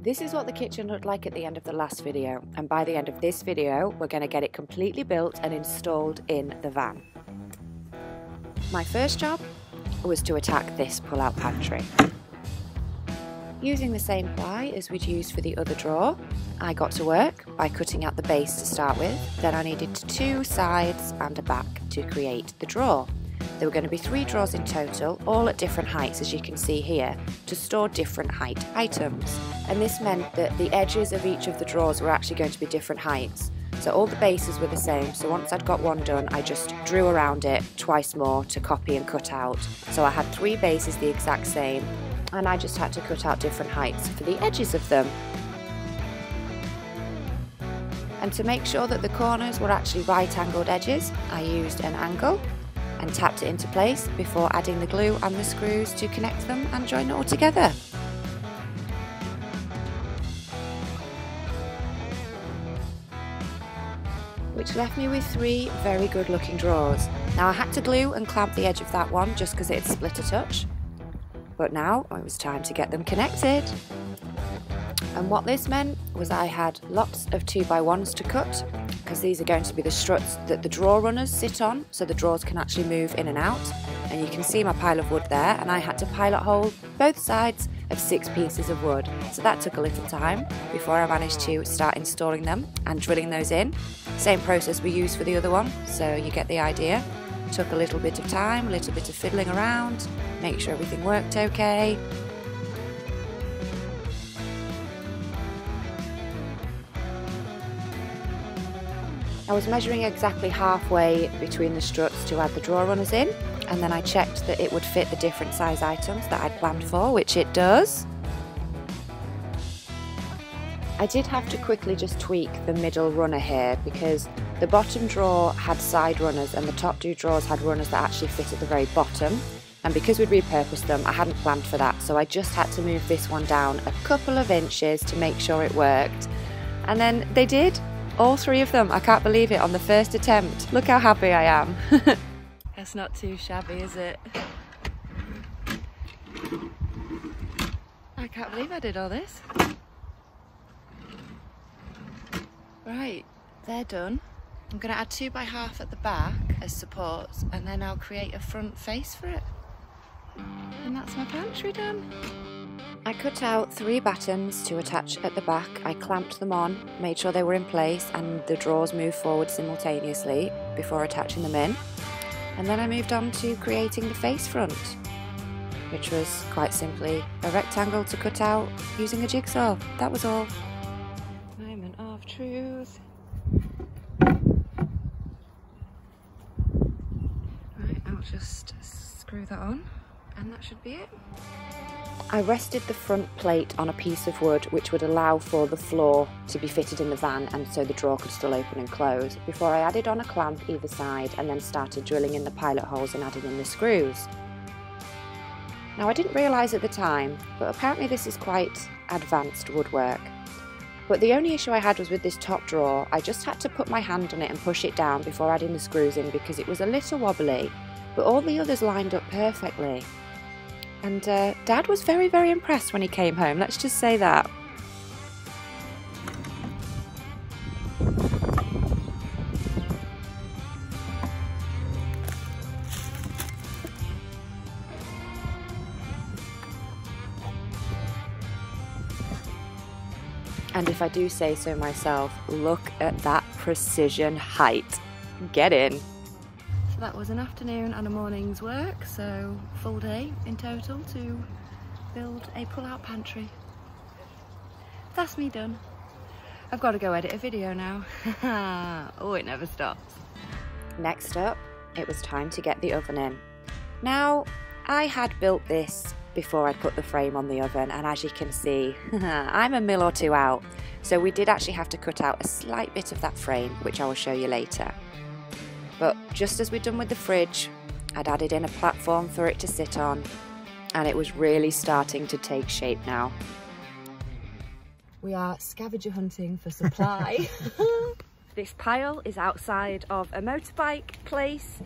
This is what the kitchen looked like at the end of the last video, and by the end of this video we're going to get it completely built and installed in the van. My first job was to attack this pull-out pantry. Using the same ply as we'd used for the other drawer, I got to work by cutting out the base to start with. Then I needed 2 sides and a back to create the drawer. There were going to be 3 drawers in total, all at different heights, as you can see here, to store different height items. And this meant that the edges of each of the drawers were actually going to be different heights. So all the bases were the same, so once I'd got one done, I just drew around it twice more to copy and cut out. So I had 3 bases the exact same, and I just had to cut out different heights for the edges of them. And to make sure that the corners were actually right-angled edges, I used an angle and tapped it into place before adding the glue and the screws to connect them and join it all together. Which left me with 3 very good looking drawers. Now I had to glue and clamp the edge of that one just because it had split a touch, but now it was time to get them connected. And what this meant was I had lots of 2x1s to cut, because these are going to be the struts that the drawer runners sit on, so the drawers can actually move in and out. And you can see my pile of wood there, and I had to pilot hole both sides of 6 pieces of wood. So that took a little time before I managed to start installing them and drilling those in. Same process we used for the other one, so you get the idea. Took a little bit of time, a little bit of fiddling around, make sure everything worked okay. I was measuring exactly halfway between the struts to add the drawer runners in, and then I checked that it would fit the different size items that I'd planned for, which it does. I did have to quickly just tweak the middle runner here, because the bottom drawer had side runners and the top 2 drawers had runners that actually fit at the very bottom, and because we'd repurposed them I hadn't planned for that, so I just had to move this one down a couple of inches to make sure it worked. And then they did. All 3 of them. I can't believe it, on the first attempt. Look how happy I am. That's not too shabby, is it? I can't believe I did all this. Right, they're done. I'm going to add 2x1/2 at the back as supports, and then I'll create a front face for it. And that's my pantry done. I cut out 3 battens to attach at the back. I clamped them on, made sure they were in place and the drawers moved forward simultaneously before attaching them in. And then I moved on to creating the face front, which was quite simply a rectangle to cut out using a jigsaw. That was all. Moment of truth. Right, I'll just screw that on and that should be it. I rested the front plate on a piece of wood which would allow for the floor to be fitted in the van, and so the drawer could still open and close, before I added on a clamp either side and then started drilling in the pilot holes and adding in the screws. Now I didn't realise at the time, but apparently this is quite advanced woodwork. But the only issue I had was with this top drawer. I just had to put my hand on it and push it down before adding the screws in because it was a little wobbly, but all the others lined up perfectly. And Dad was very, very impressed when he came home, let's just say that. And if I do say so myself, look at that precision height. Get in. So that was an afternoon and a morning's work, so full day in total to build a pull-out pantry. That's me done. I've got to go edit a video now. Oh, it never stops. Next up, it was time to get the oven in. Now, I had built this before I put the frame on the oven, and as you can see, I'm a mil or 2 out. So we did actually have to cut out a slight bit of that frame, which I will show you later. But just as we'd done with the fridge, I'd added in a platform for it to sit on, and it was really starting to take shape now. We are scavenger hunting for supply. This pile is outside of a motorbike place.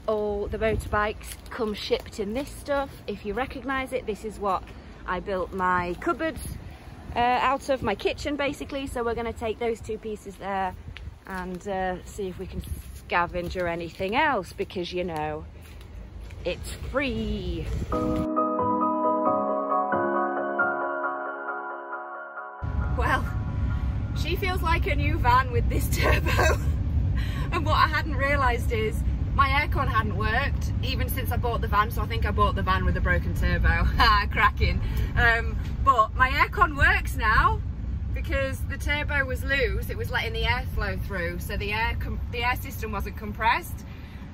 All the motorbikes come shipped in this stuff. If you recognise it, this is what I built my cupboards out of my kitchen basically, so we're going to take those 2 pieces there and see if we can scavenge or anything else, because you know it's free. Well, she feels like a new van with this turbo. And what I hadn't realised is my aircon hadn't worked even since I bought the van, so I think I bought the van with a broken turbo. Ha, cracking. But my aircon works now because the turbo was loose. It was letting the air flow through, so the air system wasn't compressed,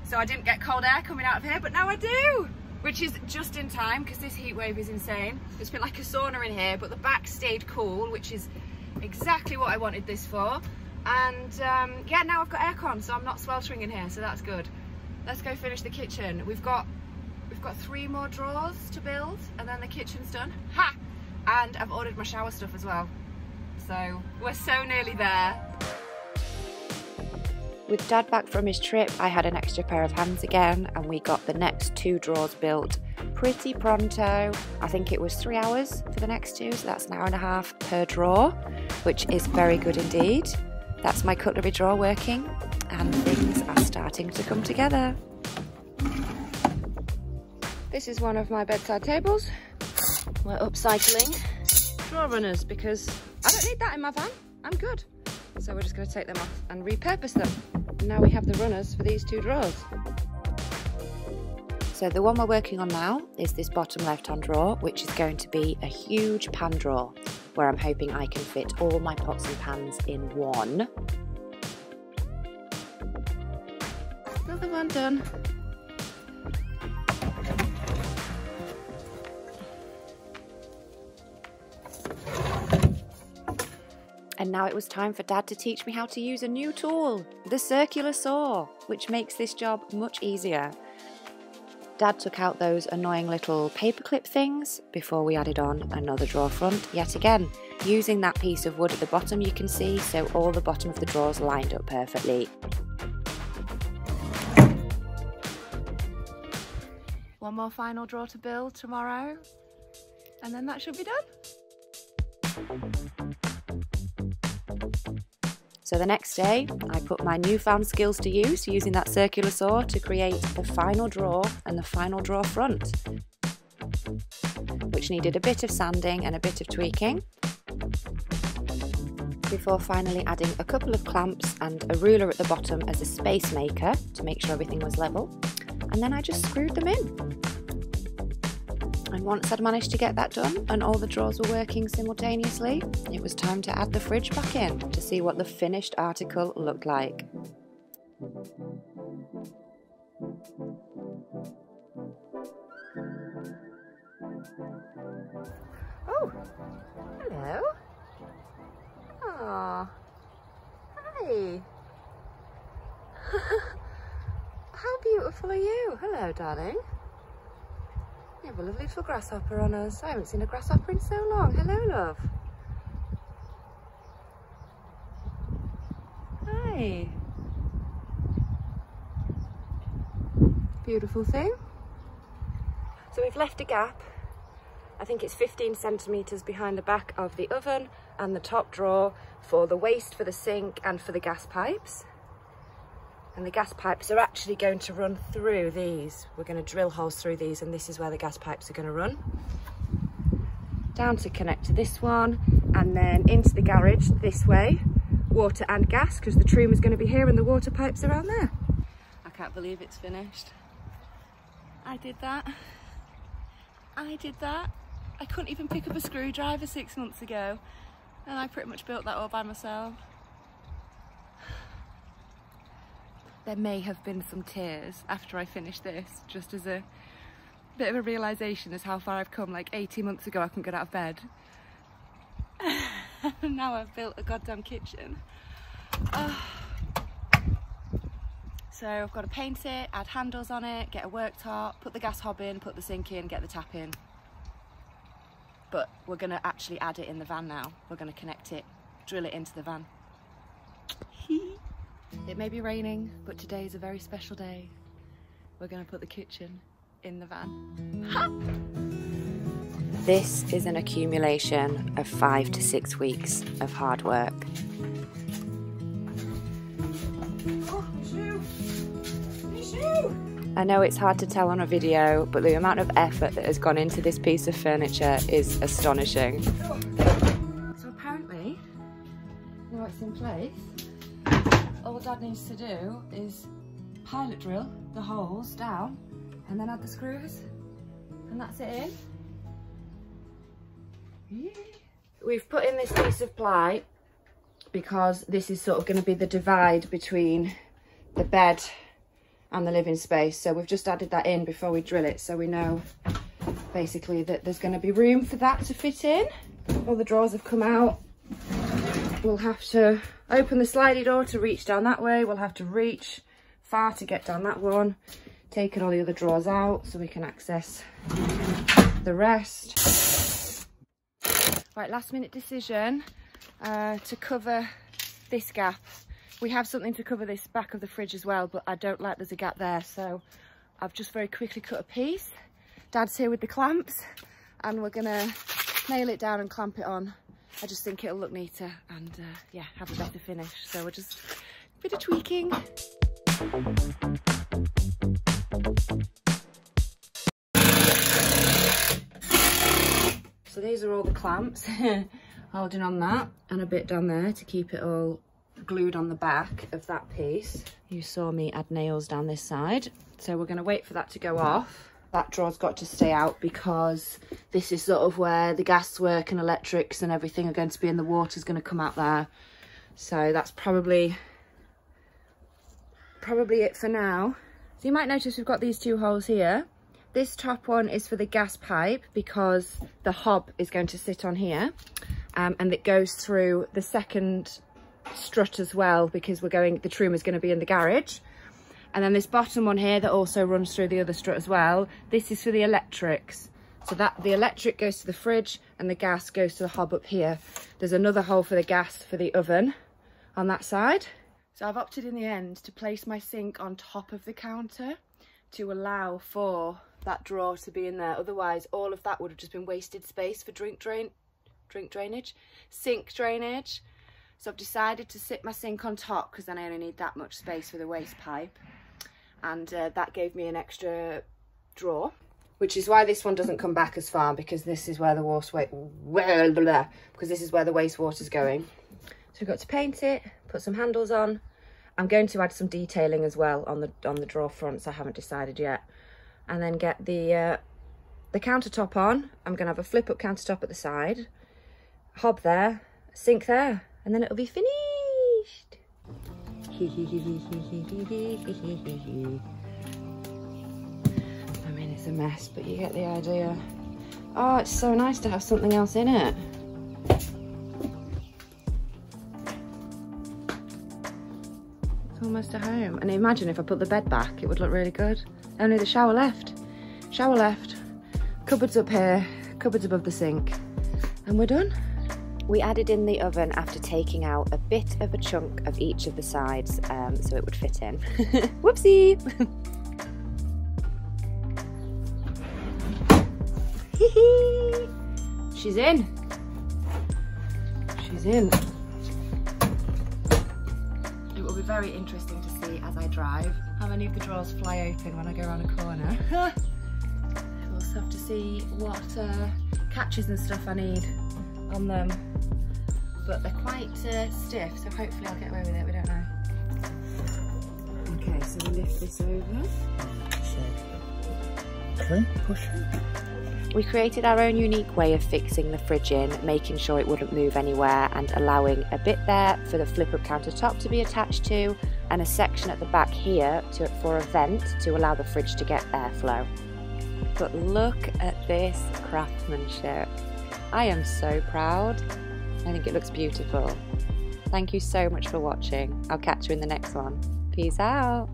so I didn't get cold air coming out of here, but now I do, which is just in time because this heat wave is insane. It's been like a sauna in here, but the back stayed cool, which is exactly what I wanted this for. And yeah, now I've got aircon, so I'm not sweltering in here, so that's good. Let's go finish the kitchen. We've got 3 more drawers to build, and then the kitchen's done. Ha! And I've ordered my shower stuff as well. So we're so nearly there. With Dad back from his trip, I had an extra pair of hands again, and we got the next 2 drawers built pretty pronto. I think it was 3 hours for the next 2, so that's an hour and a half per drawer, which is very good indeed. That's my cutlery drawer working, and things are starting to come together. This is one of my bedside tables. We're upcycling drawer runners because I don't need that in my van. I'm good. So we're just going to take them off and repurpose them. And now we have the runners for these 2 drawers. So the one we're working on now is this bottom left-hand drawer, which is going to be a huge pan drawer, where I'm hoping I can fit all my pots and pans in one. Another one done. And now it was time for Dad to teach me how to use a new tool, the circular saw, which makes this job much easier. Dad took out those annoying little paperclip things before we added on another drawer front yet again, using that piece of wood at the bottom you can see, so all the bottom of the drawers lined up perfectly. One more final drawer to build tomorrow, and then that should be done. So the next day, I put my newfound skills to use using that circular saw to create the final drawer and the final drawer front, which needed a bit of sanding and a bit of tweaking, before finally adding a couple of clamps and a ruler at the bottom as a space maker to make sure everything was level, and then I just screwed them in. And once I'd managed to get that done and all the drawers were working simultaneously, it was time to add the fridge back in to see what the finished article looked like. Oh, hello. Aww. Hi. How beautiful are you? Hello, darling. You have a lovely little grasshopper on us. I haven't seen a grasshopper in so long. Hello, love. Hi. Beautiful thing. So we've left a gap. I think it's 15 centimetres behind the back of the oven and the top drawer for the waste for the sink and for the gas pipes. And the gas pipes are actually going to run through these. We're going to drill holes through these, and this is where the gas pipes are going to run. Down to connect to this one, and then into the garage this way. Water and gas, because the Troom is going to be here and the water pipes around there. I can't believe it's finished. I did that. I did that. I couldn't even pick up a screwdriver 6 months ago, and I pretty much built that all by myself. There may have been some tears after I finished this, just as a bit of a realisation as how far I've come. Like 18 months ago I couldn't get out of bed. And now I've built a goddamn kitchen. So I've got to paint it, add handles on it, get a worktop, put the gas hob in, put the sink in, get the tap in. But we're going to actually add it in the van now. We're going to connect it, drill it into the van. It may be raining, but today is a very special day. We're going to put the kitchen in the van. Ha! This is an accumulation of 5 to 6 weeks of hard work. I know it's hard to tell on a video, but the amount of effort that has gone into this piece of furniture is astonishing. So apparently, now it's in place, all Dad needs to do is pilot drill the holes down and then add the screws, and that's it in. We've put in this piece of ply because this is sort of going to be the divide between the bed and the living space, so we've just added that in before we drill it, so we know basically that there's going to be room for that to fit in. All the drawers have come out. We'll have to open the slidey door to reach down that way. We'll have to reach far to get down that one, taking all the other drawers out so we can access the rest. Right, last minute decision to cover this gap. We have something to cover this back of the fridge as well, but I don't like there's a gap there, so I've just very quickly cut a piece. Dad's here with the clamps and we're gonna nail it down and clamp it on. I just think it'll look neater and yeah, have a better finish. So we're just a bit of tweaking. So these are all the clamps holding on that, and a bit down there to keep it all glued on the back of that piece. You saw me add nails down this side, so we're going to wait for that to go off. That drawer's got to stay out because this is sort of where the gas work and electrics and everything are going to be, and the water's going to come out there. So that's probably it for now. So you might notice we've got these two holes here. This top one is for the gas pipe because the hob is going to sit on here, and it goes through the second strut as well because the trim is going to be in the garage. And then this bottom one here that also runs through the other strut as well, this is for the electrics. So that the electric goes to the fridge and the gas goes to the hob up here. There's another hole for the gas for the oven on that side. So I've opted in the end to place my sink on top of the counter to allow for that drawer to be in there. Otherwise all of that would have just been wasted space for sink drainage. So I've decided to sit my sink on top because then I only need that much space for the waste pipe. And that gave me an extra drawer, which is why this one doesn't come back as far, because this is where the wastewater is going. So we've got to paint it, put some handles on. I'm going to add some detailing as well on the drawer fronts. I haven't decided yet. And then get the countertop on. I'm going to have a flip up countertop at the side, hob there, sink there, and then it'll be finished. I mean, it's a mess, but you get the idea. Oh, it's so nice to have something else in it. It's almost a home. And imagine if I put the bed back, it would look really good. Only the shower left. Shower left. Cupboards up here, cupboards above the sink. And we're done. We added in the oven after taking out a bit of a chunk of each of the sides so it would fit in. Whoopsie! She's in. She's in. It will be very interesting to see as I drive how many of the drawers fly open when I go around a corner. We'll also have to see what catches and stuff I need on them, but they're quite stiff, so hopefully I'll get away with it, we don't know. Okay, so we lift this over. Okay, push it. We created our own unique way of fixing the fridge in, making sure it wouldn't move anywhere and allowing a bit there for the flip-up countertop to be attached to, and a section at the back here for a vent to allow the fridge to get airflow. But look at this craftsmanship. I am so proud. I think it looks beautiful. Thank you so much for watching. I'll catch you in the next one. Peace out.